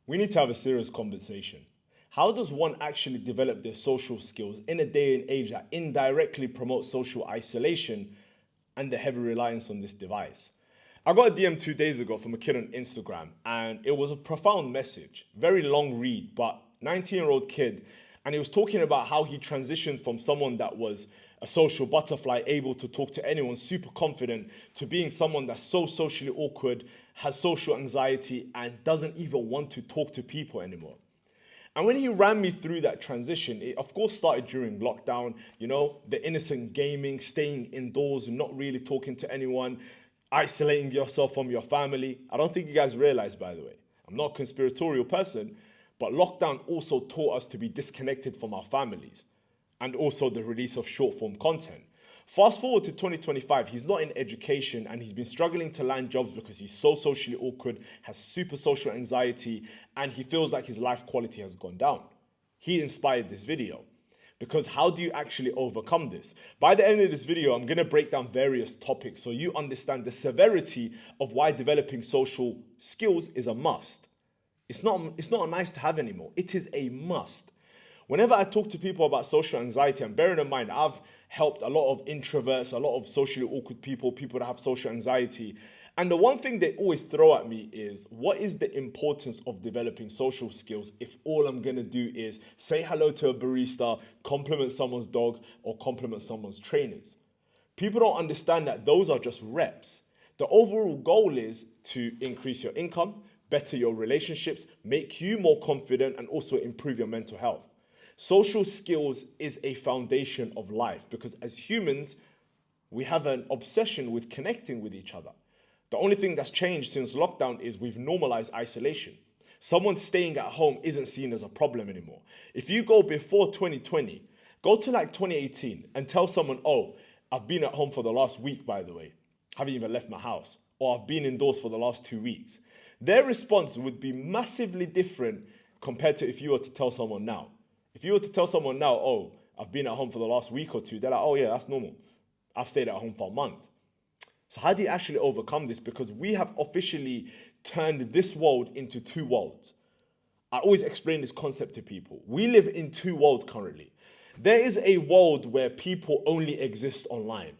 We need to have a serious conversation. How does one actually develop their social skills in a day and age that indirectly promotes social isolation and the heavy reliance on this device? I got a DM 2 days ago from a kid on Instagram, and it was a profound message. Very long read, but 19-year-old kid, and he was talking about how he transitioned from someone that was a social butterfly, able to talk to anyone, super confident, to being someone that's so socially awkward, has social anxiety, and doesn't even want to talk to people anymore. And when he ran me through that transition, it of course started during lockdown, the innocent gaming, staying indoors, not really talking to anyone, isolating yourself from your family. I don't think you guys realize, by the way, I'm not a conspiratorial person, but lockdown also taught us to be disconnected from our families, and also the release of short form content. Fast forward to 2025, he's not in education and he's been struggling to land jobs because he's so socially awkward, has super social anxiety, and he feels like his life quality has gone down. He inspired this video. Because how do you actually overcome this? By the end of this video, I'm gonna break down various topics so you understand the severity of why developing social skills is a must. It's not a nice to have anymore. It is a must. Whenever I talk to people about social anxiety, and bearing in mind, I've helped a lot of introverts, a lot of socially awkward people that have social anxiety. And the one thing they always throw at me is, what is the importance of developing social skills if all I'm gonna do is say hello to a barista, compliment someone's dog, or compliment someone's trainers? People don't understand that those are just reps. The overall goal is to increase your income, better your relationships, make you more confident, and also improve your mental health. Social skills is a foundation of life because as humans, we have an obsession with connecting with each other. The only thing that's changed since lockdown is we've normalized isolation. Someone staying at home isn't seen as a problem anymore. If you go before 2020, go to like 2018 and tell someone, oh, I've been at home for the last week, by the way. Haven't even left my house. Or I've been indoors for the last 2 weeks. Their response would be massively different compared to if you were to tell someone now. If you were to tell someone now, oh, I've been at home for the last week or two, they're like, oh yeah, that's normal. I've stayed at home for a month. So how do you actually overcome this? Because we have officially turned this world into two worlds. I always explain this concept to people. We live in two worlds currently. There is a world where people only exist online.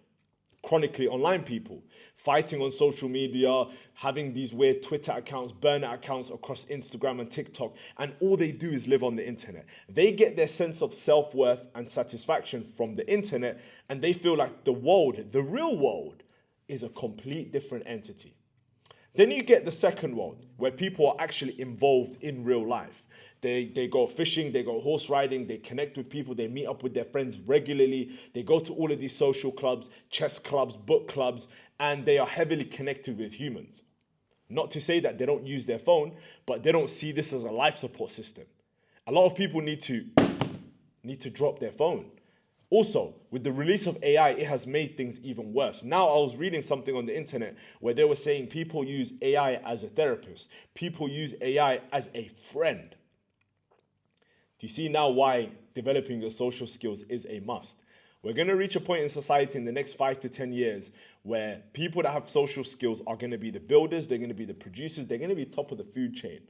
Chronically online people, fighting on social media, having these weird Twitter accounts, burner accounts across Instagram and TikTok, and all they do is live on the internet. They get their sense of self-worth and satisfaction from the internet, and they feel like the world, the real world, is a complete different entity. Then you get the second world, where people are actually involved in real life. They go fishing, they go horse riding, they connect with people, they meet up with their friends regularly, they go to all of these social clubs, chess clubs, book clubs, and they are heavily connected with humans. Not to say that they don't use their phone, but they don't see this as a life support system. A lot of people need to drop their phone. Also, with the release of AI, it has made things even worse. Now, I was reading something on the internet where they were saying people use AI as a therapist. People use AI as a friend. Do you see now why developing your social skills is a must? We're going to reach a point in society in the next 5 to 10 years where people that have social skills are going to be the builders, they're going to be the producers, they're going to be top of the food chain.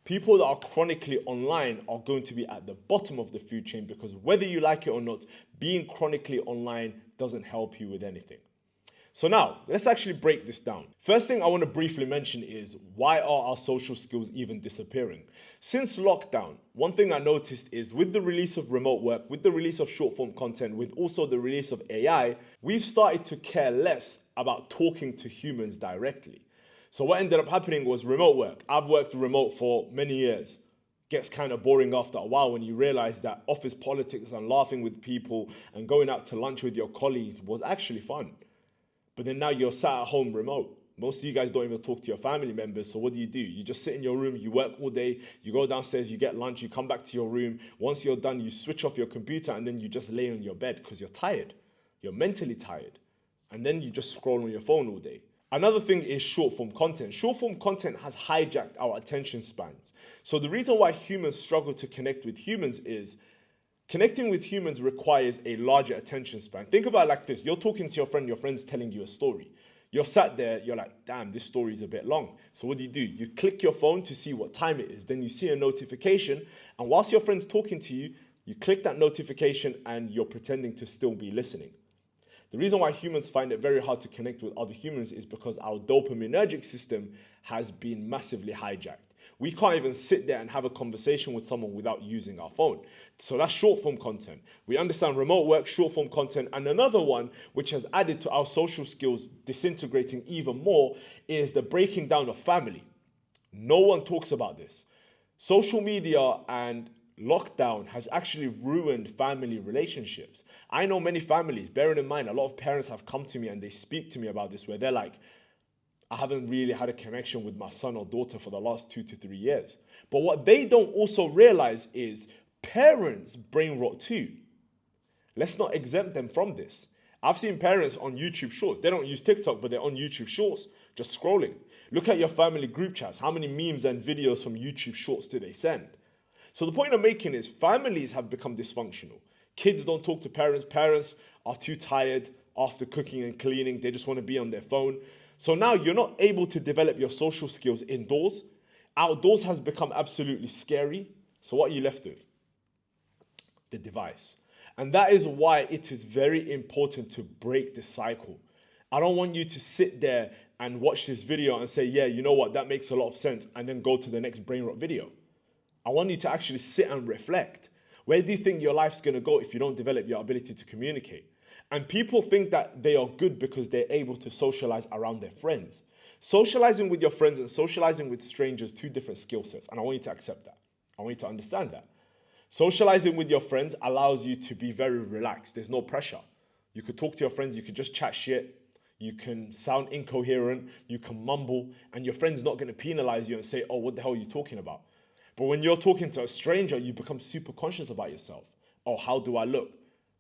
People that are chronically online are going to be at the bottom of the food chain because whether you like it or not, being chronically online doesn't help you with anything. So now, let's actually break this down. First thing I want to briefly mention is, why are our social skills even disappearing? Since lockdown, one thing I noticed is with the release of remote work, with the release of short form content, with also the release of AI, we've started to care less about talking to humans directly. So what ended up happening was remote work. I've worked remote for many years. Gets kind of boring after a while when you realize that office politics and laughing with people and going out to lunch with your colleagues was actually fun. But then now you're sat at home remote. Most of you guys don't even talk to your family members, so what do? You just sit in your room, you work all day, you go downstairs, you get lunch, you come back to your room. Once you're done, you switch off your computer and then you just lay on your bed because you're tired. You're mentally tired. And then you just scroll on your phone all day. Another thing is short form content. Short form content has hijacked our attention spans. So the reason why humans struggle to connect with humans is connecting with humans requires a larger attention span. Think about it like this. You're talking to your friend, your friend's telling you a story. You're sat there, you're like, damn, this story is a bit long. So what do? You click your phone to see what time it is. Then you see a notification. And whilst your friend's talking to you, you click that notification and you're pretending to still be listening. The reason why humans find it very hard to connect with other humans is because our dopaminergic system has been massively hijacked. We can't even sit there and have a conversation with someone without using our phone. So that's short form content. We understand remote work, short form content. And another one, which has added to our social skills disintegrating even more, is the breaking down of family. No one talks about this. Social media and lockdown has actually ruined family relationships. I know many families, bearing in mind, a lot of parents have come to me and they speak to me about this, where they're like, I haven't really had a connection with my son or daughter for the last 2 to 3 years. But what they don't also realize is parents brain rot too. Let's not exempt them from this. I've seen parents on YouTube Shorts. They don't use TikTok, but they're on YouTube Shorts, just scrolling. Look at your family group chats. How many memes and videos from YouTube Shorts do they send? So the point I'm making is families have become dysfunctional. Kids don't talk to parents. Parents are too tired after cooking and cleaning. They just want to be on their phone. So now you're not able to develop your social skills indoors. Outdoors has become absolutely scary. So what are you left with? The device. And that is why it is very important to break the cycle. I don't want you to sit there and watch this video and say, yeah, you know what, that makes a lot of sense, and then go to the next brain rot video. I want you to actually sit and reflect. Where do you think your life's going to go if you don't develop your ability to communicate? And people think that they are good because they're able to socialize around their friends. Socializing with your friends and socializing with strangers, two different skill sets. And I want you to accept that. I want you to understand that. Socializing with your friends allows you to be very relaxed. There's no pressure. You could talk to your friends. You could just chat shit. You can sound incoherent. You can mumble. And your friend's not going to penalize you and say, oh, what the hell are you talking about? But when you're talking to a stranger, you become super conscious about yourself. Oh, how do I look?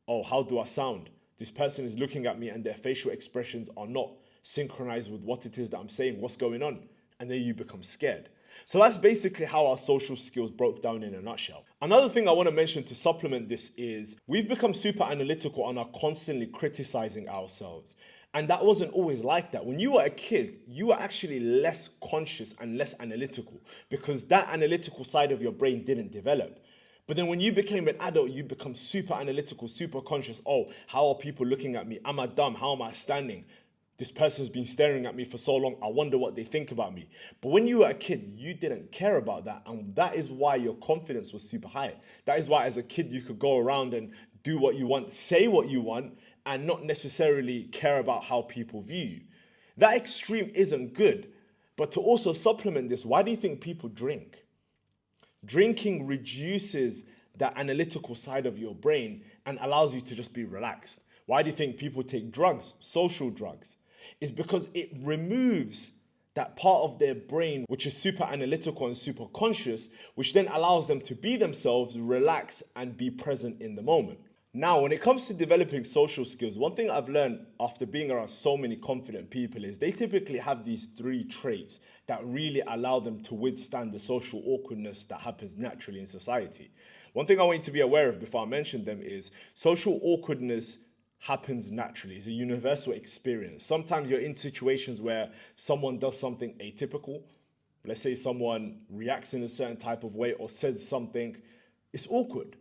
Oh, how do I sound? This person is looking at me and their facial expressions are not synchronized with what it is that I'm saying. What's going on? And then you become scared. So that's basically how our social skills broke down in a nutshell. Another thing I want to mention to supplement this is we've become super analytical and are constantly criticizing ourselves. And that wasn't always like that. When you were a kid, you were actually less conscious and less analytical because that analytical side of your brain didn't develop. But then when you became an adult, you become super analytical, super conscious. Oh, how are people looking at me? Am I dumb? How am I standing? This person's been staring at me for so long. I wonder what they think about me. But when you were a kid, you didn't care about that. And that is why your confidence was super high. That is why as a kid, you could go around and do what you want, say what you want, and not necessarily care about how people view you. That extreme isn't good. But to also supplement this, why do you think people drink? Drinking reduces that analytical side of your brain and allows you to just be relaxed. Why do you think people take drugs, social drugs? It's because it removes that part of their brain which is super analytical and super conscious, which then allows them to be themselves, relax, and be present in the moment. Now, when it comes to developing social skills, one thing I've learned after being around so many confident people is they typically have these 3 traits that really allow them to withstand the social awkwardness that happens naturally in society. One thing I want you to be aware of before I mention them is social awkwardness happens naturally. It's a universal experience. Sometimes you're in situations where someone does something atypical. Let's say someone reacts in a certain type of way or says something. It's awkward.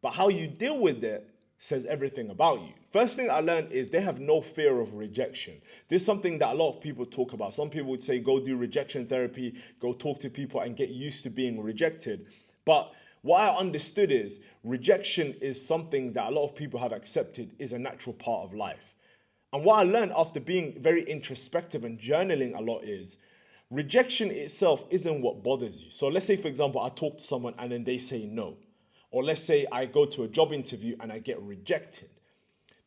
But how you deal with it says everything about you. First thing I learned is they have no fear of rejection. This is something that a lot of people talk about. Some people would say, go do rejection therapy, go talk to people and get used to being rejected. But what I understood is rejection is something that a lot of people have accepted is a natural part of life. And what I learned after being very introspective and journaling a lot is rejection itself isn't what bothers you. So let's say, for example, I talk to someone and then they say no. Or let's say I go to a job interview and I get rejected.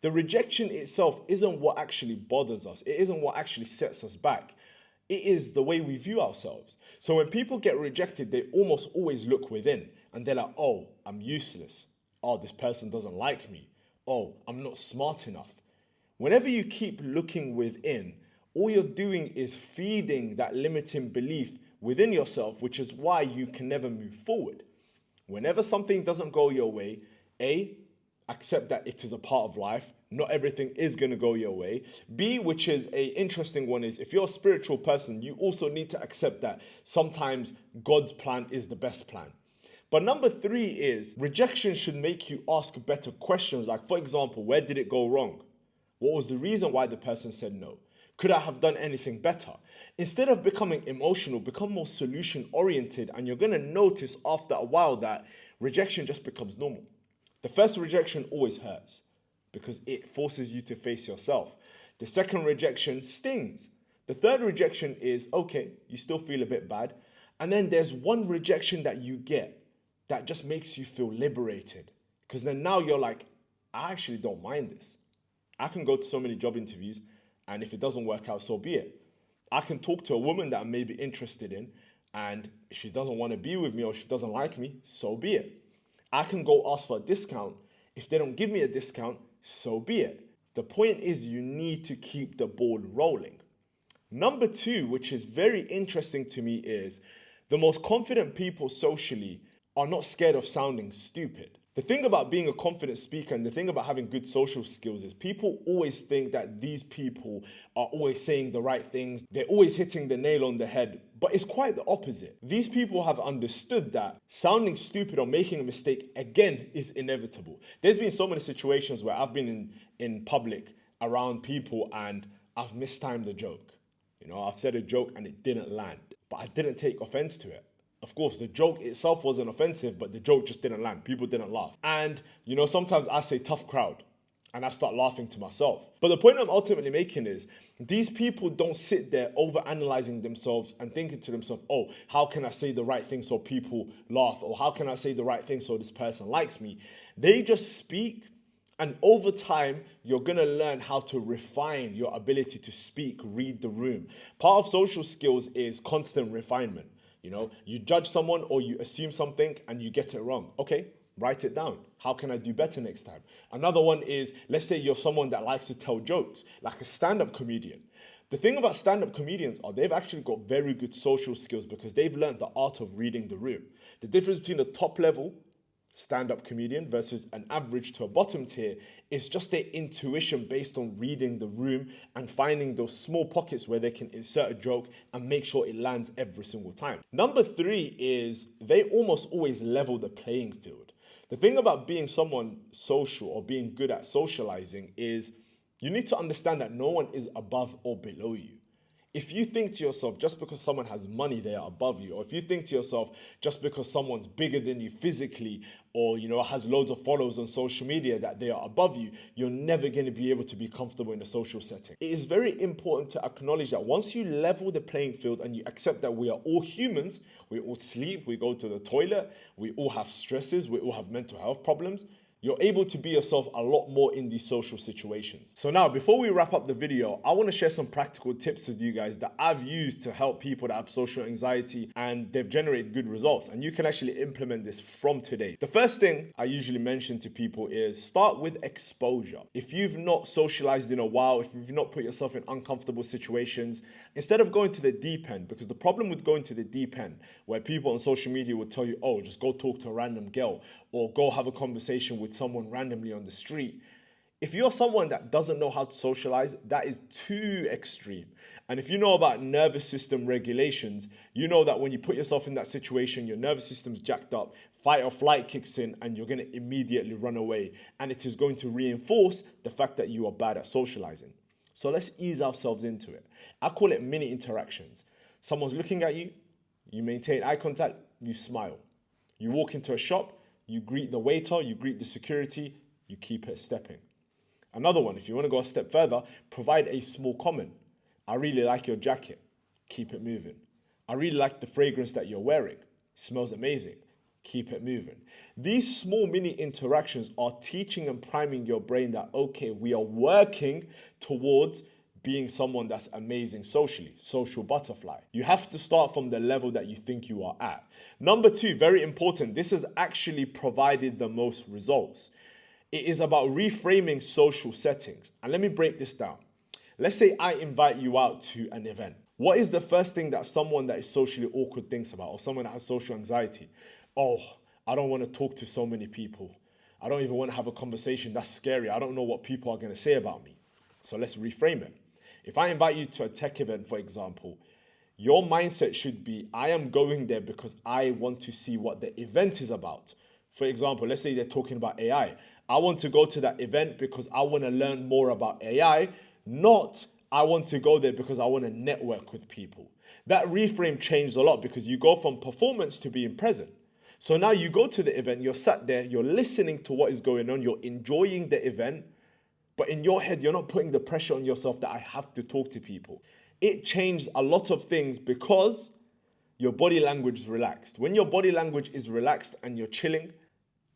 The rejection itself isn't what actually bothers us. It isn't what actually sets us back. It is the way we view ourselves. So when people get rejected, they almost always look within and they're like, oh, I'm useless. Oh, this person doesn't like me. Oh, I'm not smart enough. Whenever you keep looking within, all you're doing is feeding that limiting belief within yourself, which is why you can never move forward. Whenever something doesn't go your way, A, accept that it is a part of life. Not everything is going to go your way. B, which is a interesting one, is if you're a spiritual person, you also need to accept that sometimes God's plan is the best plan. But number 3 is rejection should make you ask better questions. Like, for example, where did it go wrong? What was the reason why the person said no? Could I have done anything better? Instead of becoming emotional, become more solution oriented, and you're going to notice after a while that rejection just becomes normal. The first rejection always hurts because it forces you to face yourself. The second rejection stings. The third rejection is, okay, you still feel a bit bad. And then there's one rejection that you get that just makes you feel liberated. Because then now you're like, I actually don't mind this. I can go to so many job interviews, and if it doesn't work out, so be it. I can talk to a woman that I may be interested in, and if she doesn't want to be with me or she doesn't like me, so be it. I can go ask for a discount. If they don't give me a discount, so be it. The point is you need to keep the ball rolling. Number 2, which is very interesting to me, is the most confident people socially are not scared of sounding stupid. The thing about being a confident speaker and the thing about having good social skills is people always think that these people are always saying the right things. They're always hitting the nail on the head, but it's quite the opposite. These people have understood that sounding stupid or making a mistake, again, is inevitable. There's been so many situations where I've been in public around people and I've mistimed the joke. You know, I've said a joke and it didn't land, but I didn't take offense to it. Of course, the joke itself wasn't offensive, but the joke just didn't land. People didn't laugh. And, you know, sometimes I say tough crowd and I start laughing to myself. But the point I'm ultimately making is these people don't sit there overanalyzing themselves and thinking to themselves, oh, how can I say the right thing so people laugh? Or how can I say the right thing so this person likes me? They just speak. And over time, you're going to learn how to refine your ability to speak, read the room. Part of social skills is constant refinement. You know, you judge someone or you assume something and you get it wrong. Okay, write it down. How can I do better next time? Another one is, let's say you're someone that likes to tell jokes, like a stand-up comedian. The thing about stand-up comedians are they've actually got very good social skills because they've learned the art of reading the room. The difference between a top level stand-up comedian versus an average to a bottom tier is just their intuition based on reading the room and finding those small pockets where they can insert a joke and make sure it lands every single time. Number 3 is they almost always level the playing field. The thing about being someone social or being good at socializing is you need to understand that no one is above or below you. If you think to yourself, just because someone has money, they are above you, or if you think to yourself, just because someone's bigger than you physically, or, you know, has loads of followers on social media, that they are above you, you're never going to be able to be comfortable in a social setting. It is very important to acknowledge that once you level the playing field and you accept that we are all humans, we all sleep, we go to the toilet, we all have stresses, we all have mental health problems, you're able to be yourself a lot more in these social situations. So now, before we wrap up the video, I want to share some practical tips with you guys that I've used to help people that have social anxiety and they've generated good results. And you can actually implement this from today. The first thing I usually mention to people is start with exposure. If you've not socialized in a while, if you've not put yourself in uncomfortable situations, instead of going to the deep end, because the problem with going to the deep end, where people on social media would tell you, oh, just go talk to a random girl or go have a conversation with someone randomly on the street. If you're someone that doesn't know how to socialize, that is too extreme. And if you know about nervous system regulations, you know that when you put yourself in that situation, your nervous system's jacked up, fight or flight kicks in, and you're going to immediately run away. And it is going to reinforce the fact that you are bad at socializing. So let's ease ourselves into it. I call it mini interactions. Someone's looking at you, you maintain eye contact, you smile. You walk into a shop, you greet the waiter, you greet the security, you keep it stepping. Another one, if you want to go a step further, provide a small comment. I really like your jacket. Keep it moving. I really like the fragrance that you're wearing. It smells amazing. Keep it moving. These small mini interactions are teaching and priming your brain that, okay, we are working towards being someone that's amazing socially, social butterfly. You have to start from the level that you think you are at. Number 2, very important, this has actually provided the most results. It is about reframing social settings. And let me break this down. Let's say I invite you out to an event. What is the first thing that someone that is socially awkward thinks about, or someone that has social anxiety? Oh, I don't want to talk to so many people. I don't even want to have a conversation. That's scary. I don't know what people are going to say about me. So let's reframe it. If I invite you to a tech event, for example, your mindset should be, I am going there because I want to see what the event is about. For example, let's say they're talking about AI. I want to go to that event because I want to learn more about AI, not I want to go there because I want to network with people. That reframe changed a lot because you go from performance to being present. So now you go to the event, you're sat there, you're listening to what is going on, you're enjoying the event, but in your head, you're not putting the pressure on yourself that I have to talk to people. It changed a lot of things because your body language is relaxed. When your body language is relaxed and you're chilling,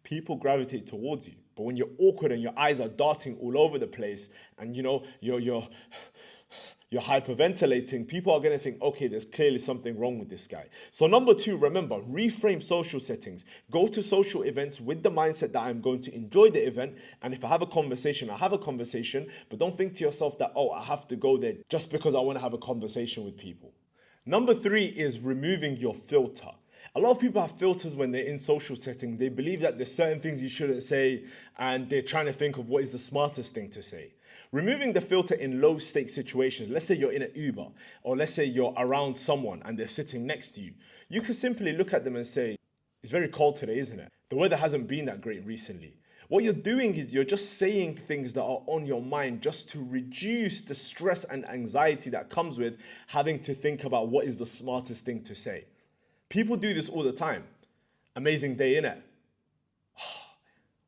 people gravitate towards you. But when you're awkward and your eyes are darting all over the place and you're hyperventilating, people are going to think, okay, there's clearly something wrong with this guy. So number 2, remember, reframe social settings. Go to social events with the mindset that I'm going to enjoy the event. And if I have a conversation, I have a conversation. But don't think to yourself that, oh, I have to go there just because I want to have a conversation with people. Number 3 is removing your filter. A lot of people have filters when they're in social settings. They believe that there's certain things you shouldn't say, and they're trying to think of what is the smartest thing to say. Removing the filter in low stake situations, let's say you're in an Uber, or let's say you're around someone and they're sitting next to you. You can simply look at them and say, it's very cold today, isn't it? The weather hasn't been that great recently. What you're doing is you're just saying things that are on your mind just to reduce the stress and anxiety that comes with having to think about what is the smartest thing to say. People do this all the time. Amazing day, innit?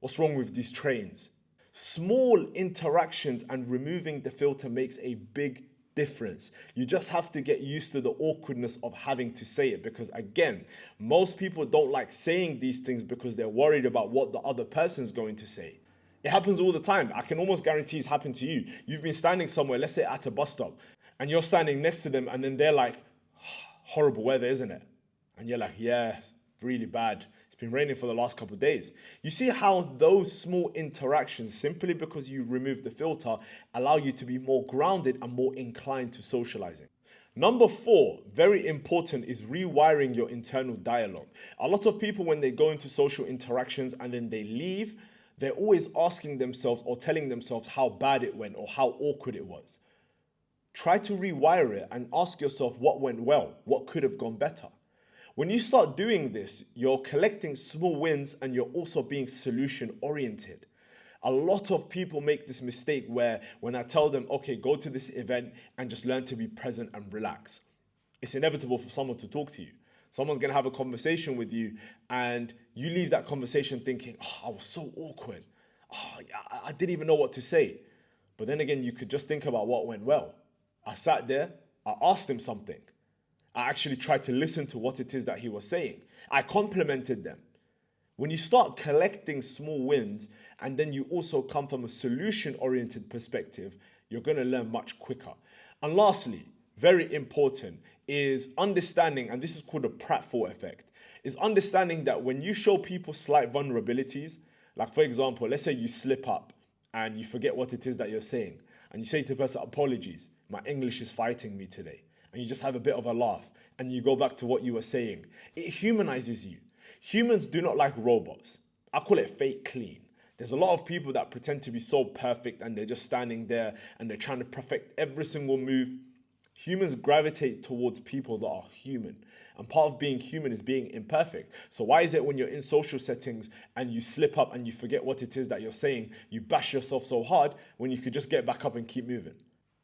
What's wrong with these trains? Small interactions and removing the filter makes a big difference. You just have to get used to the awkwardness of having to say it because, again, most people don't like saying these things because they're worried about what the other person's going to say. It happens all the time. I can almost guarantee it's happened to you. You've been standing somewhere, let's say at a bus stop, and you're standing next to them and then they're like, horrible weather, isn't it? And you're like, yeah, it's really bad. It's been raining for the last couple of days. You see how those small interactions, simply because you remove the filter, allow you to be more grounded and more inclined to socializing. Number 4, very important, is rewiring your internal dialogue. A lot of people, when they go into social interactions and then they leave, they're always asking themselves or telling themselves how bad it went or how awkward it was. Try to rewire it and ask yourself what went well, what could have gone better. When you start doing this, you're collecting small wins and you're also being solution oriented. A lot of people make this mistake where when I tell them, okay, go to this event and just learn to be present and relax, it's inevitable for someone to talk to you. Someone's going to have a conversation with you and you leave that conversation thinking, oh, I was so awkward. Oh, I didn't even know what to say. But then again, you could just think about what went well. I sat there, I asked him something. I actually tried to listen to what it is that he was saying. I complimented them. When you start collecting small wins and then you also come from a solution-oriented perspective, you're going to learn much quicker. And lastly, very important, is understanding, and this is called the pratfall effect, is understanding that when you show people slight vulnerabilities, like for example, let's say you slip up and you forget what it is that you're saying, and you say to the person, apologies, my English is fighting me today. And you just have a bit of a laugh and you go back to what you were saying. It humanizes you. Humans do not like robots. I call it fake clean. There's a lot of people that pretend to be so perfect and they're just standing there and they're trying to perfect every single move. Humans gravitate towards people that are human. And part of being human is being imperfect. So why is it when you're in social settings and you slip up and you forget what it is that you're saying, you bash yourself so hard when you could just get back up and keep moving?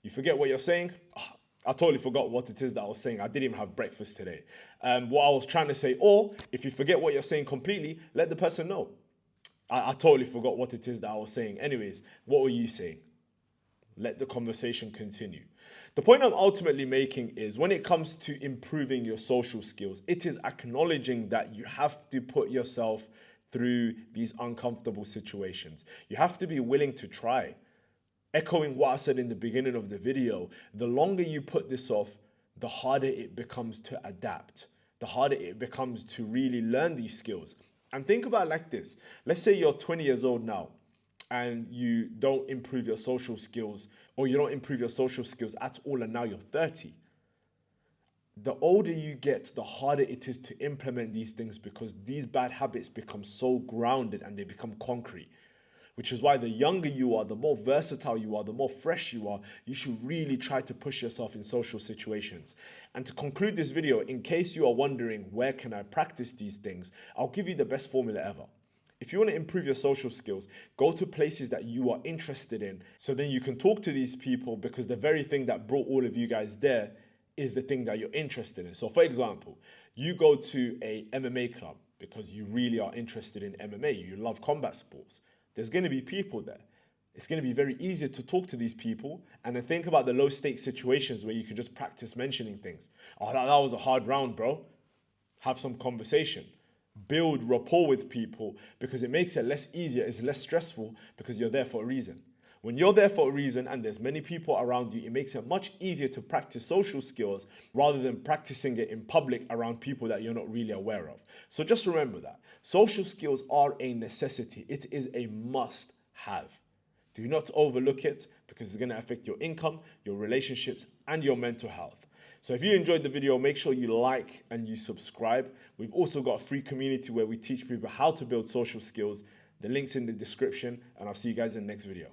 You forget what you're saying? I totally forgot what it is that I was saying. I didn't even have breakfast today. What I was trying to say, or if you forget what you're saying completely, let the person know. I totally forgot what it is that I was saying. Anyways, what were you saying? Let the conversation continue. The point I'm ultimately making is when it comes to improving your social skills, it is acknowledging that you have to put yourself through these uncomfortable situations. You have to be willing to try. Echoing what I said in the beginning of the video, the longer you put this off, the harder it becomes to adapt, the harder it becomes to really learn these skills. And think about it like this. Let's say you're 20 years old now and you don't improve your social skills, or you don't improve your social skills at all, and now you're 30. The older you get, the harder it is to implement these things because these bad habits become so grounded and they become concrete. Which is why the younger you are, the more versatile you are, the more fresh you are, you should really try to push yourself in social situations. And to conclude this video, in case you are wondering where can I practice these things, I'll give you the best formula ever. If you want to improve your social skills, go to places that you are interested in so then you can talk to these people because the very thing that brought all of you guys there is the thing that you're interested in. So for example, you go to a MMA club because you really are interested in MMA, you love combat sports. There's going to be people there. It's going to be very easy to talk to these people and then think about the low stakes situations where you can just practice mentioning things. Oh, that was a hard round, bro. Have some conversation. Build rapport with people because it makes it less easier, it's less stressful because you're there for a reason. When you're there for a reason and there's many people around you, it makes it much easier to practice social skills rather than practicing it in public around people that you're not really aware of. So just remember that. Social skills are a necessity. It is a must-have. Do not overlook it because it's going to affect your income, your relationships, and your mental health. So if you enjoyed the video, make sure you like and you subscribe. We've also got a free community where we teach people how to build social skills. The link's in the description, and I'll see you guys in the next video.